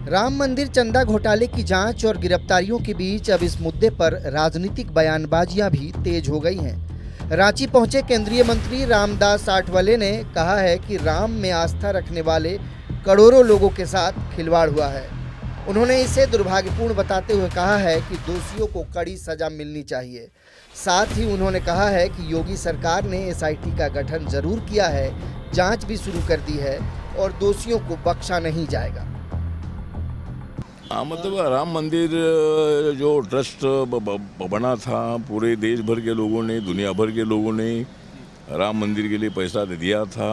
राम मंदिर चंदा घोटाले की जांच और गिरफ्तारियों के बीच अब इस मुद्दे पर राजनीतिक बयानबाजियां भी तेज हो गई हैं। रांची पहुंचे केंद्रीय मंत्री रामदास आठवले ने कहा है कि राम में आस्था रखने वाले करोड़ों लोगों के साथ खिलवाड़ हुआ है। उन्होंने इसे दुर्भाग्यपूर्ण बताते हुए कहा है कि दोषियों को कड़ी सजा मिलनी चाहिए। साथ ही उन्होंने कहा है कि योगी सरकार ने एसआईटी का गठन जरूर किया है, जांच भी शुरू कर दी है और दोषियों को बख्शा नहीं जाएगा। हाँ, मतलब राम मंदिर जो ट्रस्ट बना था, पूरे देश भर के लोगों ने, दुनिया भर के लोगों ने राम मंदिर के लिए पैसा दिया था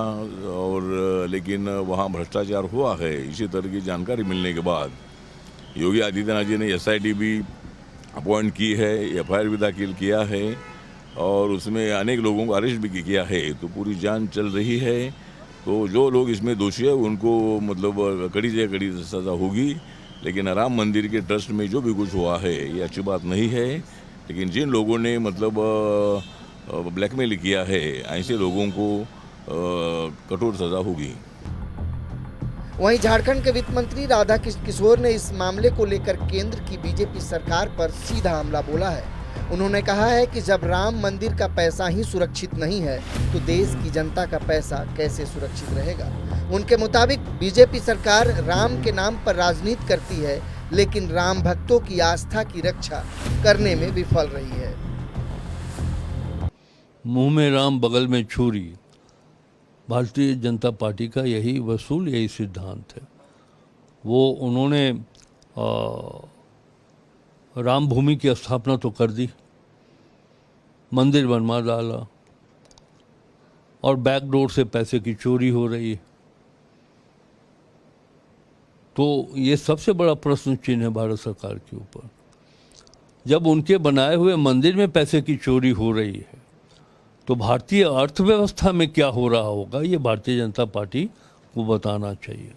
और लेकिन वहाँ भ्रष्टाचार हुआ है। इसी तरह की जानकारी मिलने के बाद योगी आदित्यनाथ जी ने एसआईटी भी अपॉइंट की है, एफआईआर भी दाखिल किया है और उसमें अनेक लोगों को अरेस्ट भी किया है। तो पूरी जांच चल रही है। तो जो लोग इसमें दोषी है उनको मतलब कड़ी से कड़ी सज़ा होगी। लेकिन राम मंदिर के ट्रस्ट में जो भी कुछ हुआ है ये अच्छी बात नहीं है। लेकिन जिन लोगों ने मतलब ब्लैकमेल किया है, ऐसे लोगों को कठोर सज़ा होगी। वहीं झारखंड के वित्त मंत्री राधाकृष्ण किशोर ने इस मामले को लेकर केंद्र की बीजेपी सरकार पर सीधा हमला बोला है। उन्होंने कहा है कि जब राम मंदिर का पैसा ही सुरक्षित नहीं है तो देश की जनता का पैसा कैसे सुरक्षित रहेगा। उनके मुताबिक बीजेपी सरकार राम के नाम पर राजनीति करती है, लेकिन राम भक्तों की आस्था की रक्षा करने में विफल रही है। मुंह में राम बगल में छुरी, भारतीय जनता पार्टी का यही सिद्धांत है। वो उन्होंने राम भूमि की स्थापना तो कर दी, मंदिर बनवा डाला और बैकडोर से पैसे की चोरी हो रही है। तो ये सबसे बड़ा प्रश्न चिन्ह है भारत सरकार के ऊपर। जब उनके बनाए हुए मंदिर में पैसे की चोरी हो रही है तो भारतीय अर्थव्यवस्था में क्या हो रहा होगा, ये भारतीय जनता पार्टी को बताना चाहिए।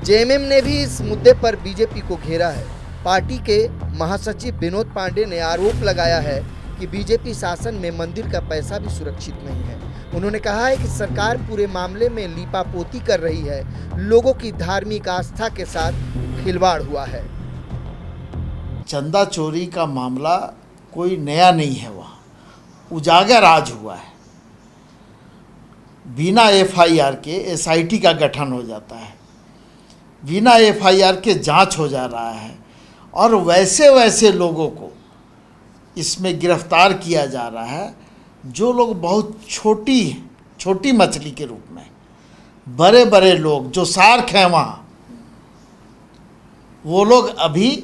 जेएमएम ने भी इस मुद्दे पर बीजेपी को घेरा है। पार्टी के महासचिव विनोद पांडे ने आरोप लगाया है कि बीजेपी शासन में मंदिर का पैसा भी सुरक्षित नहीं है। उन्होंने कहा है कि सरकार पूरे मामले में लीपापोती कर रही है, लोगों की धार्मिक आस्था के साथ खिलवाड़ हुआ है। चंदा चोरी का मामला कोई नया नहीं है, वहाँ उजागर आज हुआ है। बिना एफआईआर के एसआईटी का गठन हो जाता है, बिना एफआईआर के जांच हो जा रहा है और वैसे वैसे लोगों को इसमें गिरफ्तार किया जा रहा है जो लोग बहुत छोटी मछली के रूप में, बड़े बड़े लोग जो सार्क हैं वहाँ, वो लोग अभी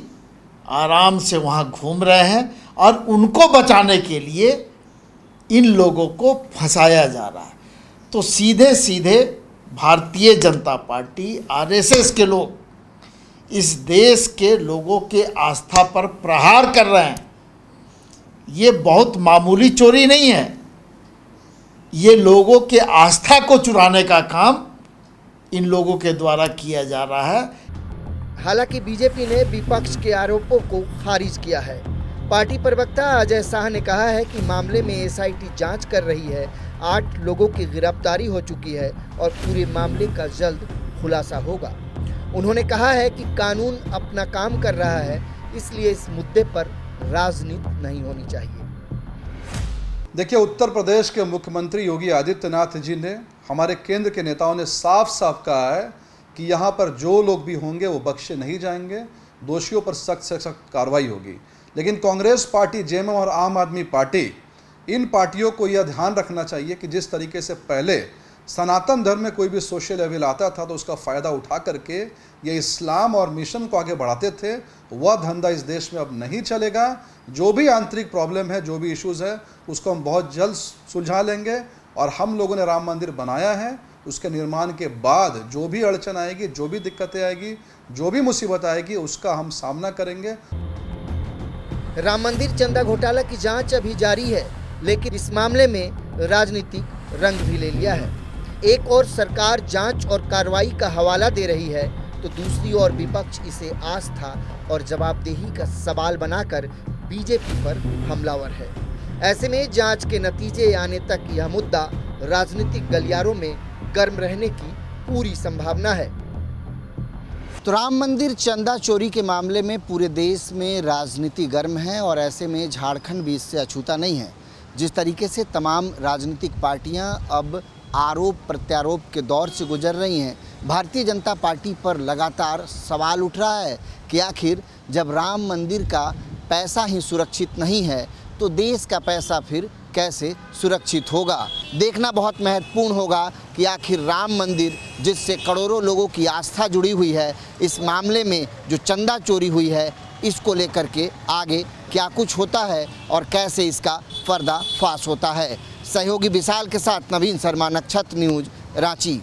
आराम से वहाँ घूम रहे हैं और उनको बचाने के लिए इन लोगों को फंसाया जा रहा है। तो सीधे सीधे भारतीय जनता पार्टी, आरएसएस के लोग इस देश के लोगों के आस्था पर प्रहार कर रहे हैं। ये बहुत मामूली चोरी नहीं है, ये लोगों के आस्था को चुराने का काम इन लोगों के द्वारा किया जा रहा है। हालांकि बीजेपी ने विपक्ष के आरोपों को खारिज किया है। पार्टी प्रवक्ता अजय शाह ने कहा है कि मामले में एसआईटी जांच कर रही है, 8 लोगों की गिरफ्तारी हो चुकी है और पूरे मामले का जल्द खुलासा होगा। उन्होंने कहा है कि कानून अपना काम कर रहा है, इसलिए इस मुद्दे पर राजनीति नहीं होनी चाहिए। देखिए, उत्तर प्रदेश के मुख्यमंत्री योगी आदित्यनाथ जी ने, हमारे केंद्र के नेताओं ने साफ साफ कहा है कि यहाँ पर जो लोग भी होंगे वो बख्शे नहीं जाएंगे, दोषियों पर सख्त से सख्त कार्रवाई होगी। लेकिन कांग्रेस पार्टी, जेएमएम और आम आदमी पार्टी, इन पार्टियों को यह ध्यान रखना चाहिए कि जिस तरीके से पहले सनातन धर्म में कोई भी सोशल एविल आता था तो उसका फ़ायदा उठा करके ये इस्लाम और मिशन को आगे बढ़ाते थे, वह धंधा इस देश में अब नहीं चलेगा। जो भी आंतरिक प्रॉब्लम है, जो भी इश्यूज़ है, उसको हम बहुत जल्द सुलझा लेंगे और हम लोगों ने राम मंदिर बनाया है, उसके निर्माण के बाद जो भी अड़चन आएगी, जो भी दिक्कतें आएगी, जो भी मुसीबत आएगी, उसका हम सामना करेंगे। राम मंदिर चंदा घोटाला की जांच अभी जारी है, लेकिन इस मामले में राजनीतिक रंग भी ले लिया है। एक और सरकार जांच और कार्रवाई का हवाला दे रही है तो दूसरी ओर विपक्ष इसे आस्था और जवाबदेही का सवाल बनाकर बीजेपी पर हमलावर है। ऐसे में जांच के नतीजे आने तक यह मुद्दा राजनीतिक गलियारों में गर्म रहने की पूरी संभावना है। तो राम मंदिर चंदा चोरी के मामले में पूरे देश में राजनीति गर्म है और ऐसे में झारखंड भी इससे अछूता नहीं है। जिस तरीके से तमाम राजनीतिक पार्टियां अब आरोप प्रत्यारोप के दौर से गुजर रही हैं, भारतीय जनता पार्टी पर लगातार सवाल उठ रहा है कि आखिर जब राम मंदिर का पैसा ही सुरक्षित नहीं है तो देश का पैसा फिर कैसे सुरक्षित होगा। देखना बहुत महत्वपूर्ण होगा कि आखिर राम मंदिर जिससे करोड़ों लोगों की आस्था जुड़ी हुई है, इस मामले में जो चंदा चोरी हुई है इसको लेकर के आगे क्या कुछ होता है और कैसे इसका पर्दाफाश होता है। सहयोगी विशाल के साथ नवीन शर्मा, नक्षत्र न्यूज, रांची।